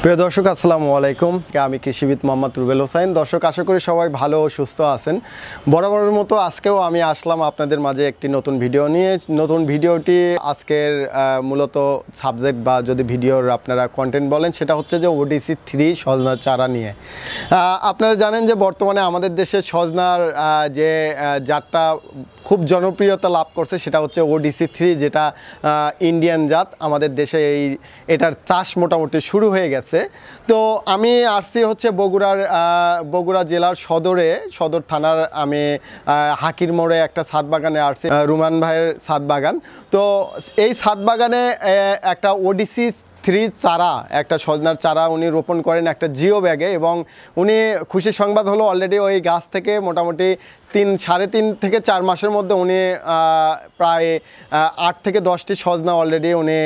প্রিয় দর্শক আসসালামু আলাইকুম। আমি কৃষিবিদ মোহাম্মদ রুবেল হোসেন। দর্শক, আশা করি সবাই ভালো ও সুস্থ আছেন। বরাবরের মতো আজকেও আমি আসলাম আপনাদের মাঝে একটি নতুন ভিডিও নিয়ে। নতুন ভিডিওটি আজকের মূলত সাবজেক্ট বা যদি ভিডিওর আপনারা কন্টেন্ট বলেন, সেটা হচ্ছে যে ওডিসি 3 সজনার চারা নিয়ে। আপনারা জানেন যে বর্তমানে আমাদের দেশে সজনার যে জাতটা খুব জনপ্রিয়তা লাভ করছে সেটা হচ্ছে ওডিসি 3, যেটা ইন্ডিয়ান জাত। আমাদের দেশে এটার চাষ মোটামুটি শুরু হয়ে গেছে। তো আমি আসছি হচ্ছে বগুড়া জেলার সদর থানার আমি হাকির মোড়ে একটা ছাদ বাগানে আসছি, রুমান ভাইয়ের ছাদ বাগান। তো এই ছাদ বাগানে একটা ওডিসি 3 চারা, একটা সজনার চারা উনি রোপণ করেন একটা জিও ব্যাগে, এবং উনি খুশির সংবাদ হলো অলরেডি ওই গাছ থেকে মোটামুটি 3.5 থেকে 4 মাসের মধ্যে উনি প্রায় 8 থেকে 10টি সজনা অলরেডি উনি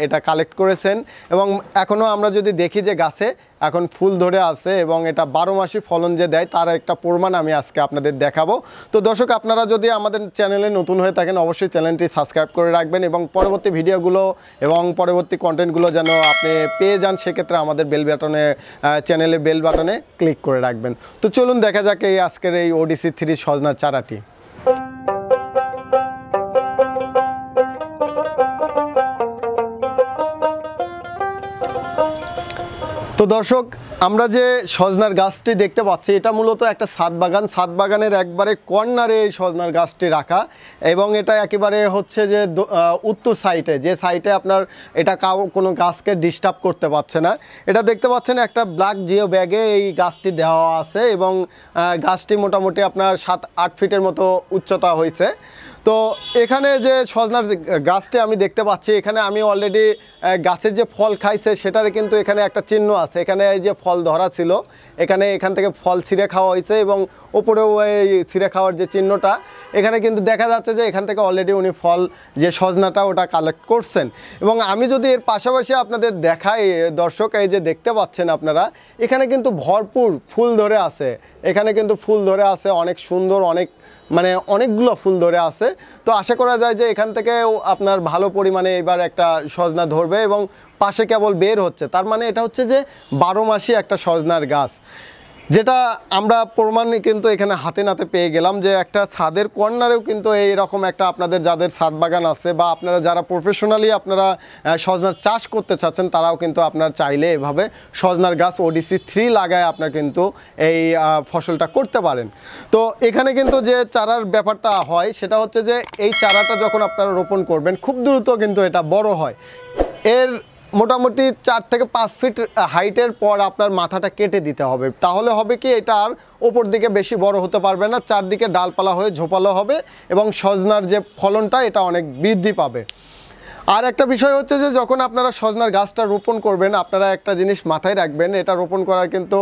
এটা কালেক্ট করেছেন। এবং এখনও আমরা যদি দেখি যে গাছে এখন ফুল ধরে আছে এবং এটা 12 মাসই ফলন যে দেয় তার একটা প্রমাণ আমি আজকে আপনাদের দেখাবো। তো দর্শক, আপনারা যদি আমাদের চ্যানেলে নতুন হয়ে থাকেন অবশ্যই চ্যানেলটি সাবস্ক্রাইব করে রাখবেন এবং পরবর্তী ভিডিওগুলো এবং পরবর্তী কন্টেন্টগুলো যেন আপনি পেয়ে যান, সেক্ষেত্রে আমাদের চ্যানেলের বেল বাটনে ক্লিক করে রাখবেন। তো চলুন দেখা যাক এই আজকের এই ওডিসি 3 সজনার চারাটি। তো দর্শক, আমরা যে সজনার গাছটি দেখতে পাচ্ছি এটা মূলত একটা ছাদ বাগানের একবারে কর্নারে এই সজনার গাছটি রাখা, এবং এটা একেবারে হচ্ছে যে উত্তর সাইডে, যে সাইডে আপনার এটা কোনো গাছকে ডিস্টার্ব করতে পারছে না। এটা দেখতে পাচ্ছেন একটা ব্ল্যাক জিও ব্যাগে এই গাছটি দেওয়া আছে, এবং গাছটি মোটামুটি আপনার 7-8 ফিটের মতো উচ্চতা হয়েছে। তো এখানে যে সজনার গাছটি আমি দেখতে পাচ্ছি, এখানে আমি অলরেডি গাছের যে ফল খাইছে সেটার কিন্তু এখানে একটা চিহ্ন আছে। এখানে এই যে ফল ধরা ছিল, এখান থেকে ফল ছিঁড়ে খাওয়া হয়েছে, এবং ওপরেও এই ছিঁড়ে খাওয়ার যে চিহ্নটা এখানে কিন্তু দেখা যাচ্ছে যে এখান থেকে অলরেডি উনি ফল যে সজনাটা ওটা কালেক্ট করছেন। এবং আমি যদি এর পাশাপাশি আপনাদের দেখাই দর্শক, এই যে দেখতে পাচ্ছেন আপনারা, এখানে কিন্তু ভরপুর ফুল ধরে আছে। এখানে কিন্তু ফুল ধরে আছে অনেক সুন্দর, অনেকগুলো ফুল ধরে আছে। তো আশা করা যায় যে এখান থেকে আপনার ভালো পরিমাণে এবার একটা সজনা ধরবে, এবং পাশে কেবল বের হচ্ছে, তার মানে এটা হচ্ছে যে 12 মাসই একটা সজনার গাছ, যেটা আমরা প্রমাণ কিন্তু এখানে হাতে নাতে পেয়ে গেলাম যে একটা ছাদের কর্নারেও কিন্তু এইরকম একটা, আপনাদের যাদের ছাদ বাগান আছে বা আপনারা যারা প্রফেশনালি আপনারা সজনার চাষ করতে চাচ্ছেন, তারাও কিন্তু আপনার চাইলে এভাবে সজনার গাছ ওডিসি 3 লাগায় আপনার কিন্তু এই ফসলটা করতে পারেন। তো এখানে কিন্তু যে চারার ব্যাপারটা হয় সেটা হচ্ছে যে এই চারাটা যখন আপনারা রোপণ করবেন খুব দ্রুত কিন্তু এটা বড় হয়। এর মোটামুটি 4 থেকে 5 ফিট হাইটের পর আপনার মাথাটা কেটে দিতে হবে, তাহলে হবে কি এটা আর ওপর দিকে বেশি বড় হতে পারবে না, চারদিকে ডালপালা হয়ে ঝোপালো হবে এবং সজনার যে ফলনটা এটা অনেক বৃদ্ধি পাবে। আর একটা বিষয় হচ্ছে যে যখন আপনারা সজনার গাছটা রোপণ করবেন, আপনারা একটা জিনিস মাথায় রাখবেন, এটা রোপণ করার কিন্তু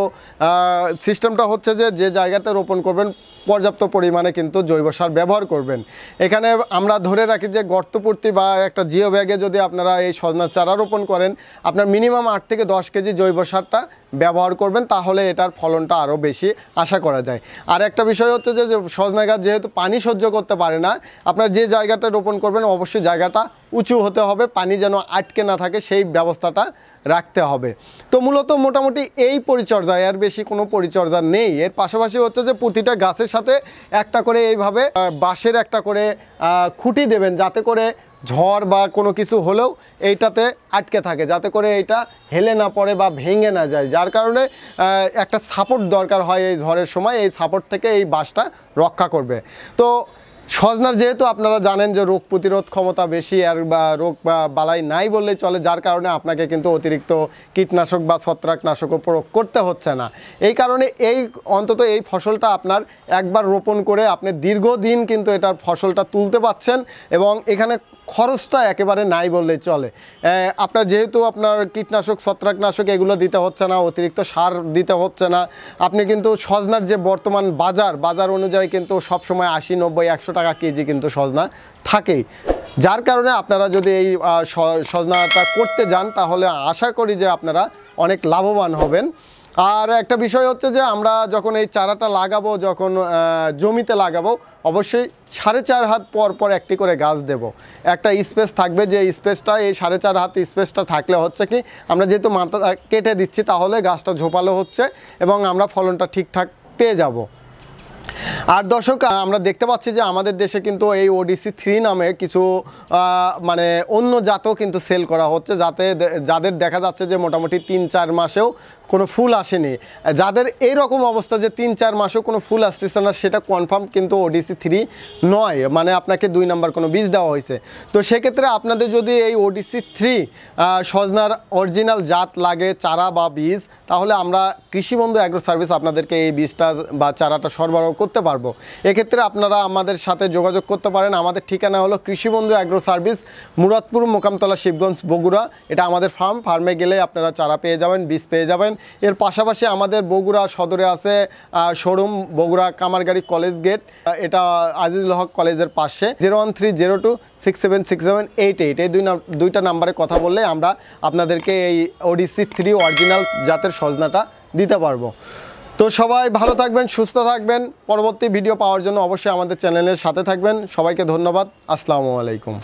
সিস্টেমটা হচ্ছে যে জায়গাতে রোপণ করবেন পর্যাপ্ত পরিমাণে কিন্তু জৈব সার ব্যবহার করবেন। এখানে আমরা ধরে রাখি যে গর্তপূর্তি বা একটা জিও ব্যাগে যদি আপনারা এই সজনার চারা রোপণ করেন, আপনার মিনিমাম 8 থেকে 10 কেজি জৈব সারটা ব্যবহার করবেন, তাহলে এটার ফলনটা আরও বেশি আশা করা যায়। আর একটা বিষয় হচ্ছে যে সজনা গাছ যেহেতু পানি সহ্য করতে পারে না, আপনার যে জায়গাটা রোপণ করবেন অবশ্যই জায়গাটা উঁচু হতে হবে, পানি যেন আটকে না থাকে সেই ব্যবস্থাটা রাখতে হবে। তো মূলত মোটামুটি এই পরিচর্যা, এর বেশি কোনো পরিচর্যা নেই। এর পাশাপাশি হচ্ছে যে প্রতিটা গাছের সাথে একটা করে এইভাবে বাঁশের একটা করে খুঁটি দেবেন, যাতে করে ঝড় বা কোনো কিছু হলেও এইটাতে আটকে থাকে, যাতে করে এইটা হেলে না পড়ে বা ভেঙে না যায়, যার কারণে একটা সাপোর্ট দরকার হয় এই ঝড়ের সময়। এই সাপোর্ট থেকে এই বাঁশটা রক্ষা করবে। তো সজনার যেহেতু আপনারা জানেন যে রোগ প্রতিরোধ ক্ষমতা বেশি, আর রোগ বা বালাই নাই বললেই চলে, যার কারণে আপনাকে কিন্তু অতিরিক্ত কীটনাশক বা ছত্রাকনাশকও প্রয়োগ করতে হচ্ছে না। এই কারণে অন্তত এই ফসলটা আপনার একবার রোপণ করে আপনি দীর্ঘদিন কিন্তু এটার ফসলটা তুলতে পাচ্ছেন, এবং এখানে খরচটা একেবারে নাই বললেই চলে। আপনার যেহেতু আপনার কীটনাশক ছত্রাকনাশক এগুলো দিতে হচ্ছে না, অতিরিক্ত সার দিতে হচ্ছে না, আপনি কিন্তু সজনার যে বর্তমান বাজার অনুযায়ী কিন্তু সবসময় 80, 90, 100 টাকা কেজি কিন্তু সজনা থাকেই, যার কারণে আপনারা যদি এই সজনাটা করতে যান তাহলে আশা করি যে আপনারা অনেক লাভবান হবেন। আর একটা বিষয় হচ্ছে যে আমরা যখন এই চারাটা লাগাবো, যখন জমিতে লাগাবো, অবশ্যই 4.5 হাত পর পর একটি করে গাছ দেব। একটা স্পেস থাকবে, যে স্পেসটা এই 4.5 হাত স্পেসটা থাকলে হচ্ছে কি আমরা যেহেতু মাথা কেটে দিচ্ছি তাহলে গাছটা ঝোপালো হচ্ছে এবং আমরা ফলনটা ঠিকঠাক পেয়ে যাব। আর দর্শক, আমরা দেখতে পাচ্ছি যে আমাদের দেশে কিন্তু এই ODC3 নামে কিছু মানে অন্য জাতও কিন্তু সেল করা হচ্ছে, যাদের দেখা যাচ্ছে যে মোটামুটি 3-4 মাসেও কোনো ফুল আসেনি। যাদের এই রকম অবস্থা যে 3-4 মাসেও কোনো ফুল আসতেছে না, সেটা কনফার্ম কিন্তু ODC3 নয়, মানে আপনাকে 2 নাম্বার কোনো বীজ দেওয়া হয়েছে। তো সেক্ষেত্রে আপনাদের যদি এই ODC3 সজনার অরিজিনাল জাত লাগে, চারা বা বীজ, তাহলে আমরা কৃষিবন্ধু অ্যাগ্রো সার্ভিস আপনাদেরকে এই বীজটা বা চারাটা সরবরাহ করতে পারবো। এক্ষেত্রে আপনারা আমাদের সাথে যোগাযোগ করতে পারেন। আমাদের ঠিকানা হলো কৃষিবন্ধু অ্যাগ্রো সার্ভিস, মুরাদপুর, মোকামতলা, শিবগঞ্জ, বগুড়া। এটা আমাদের ফার্মে গেলে আপনারা চারা পেয়ে যাবেন, বীজ পেয়ে যাবেন। এর পাশাপাশি আমাদের বগুড়া সদরে আছে শোরুম, বগুড়া কামারগাড়ি কলেজ গেট, এটা আজিজুল হক কলেজের পাশে। 01302676788 এই দুইটা নাম্বারে কথা বললে আমরা আপনাদেরকে এই ODC3 অরিজিনাল জাতের সজনাটা দিতে পারবো। তো সবাই ভালো থাকবেন, সুস্থ থাকবেন। পরবর্তী ভিডিও পাওয়ার জন্য অবশ্যই আমাদের চ্যানেলের সাথে থাকবেন। সবাইকে ধন্যবাদ। আসসালামু আলাইকুম।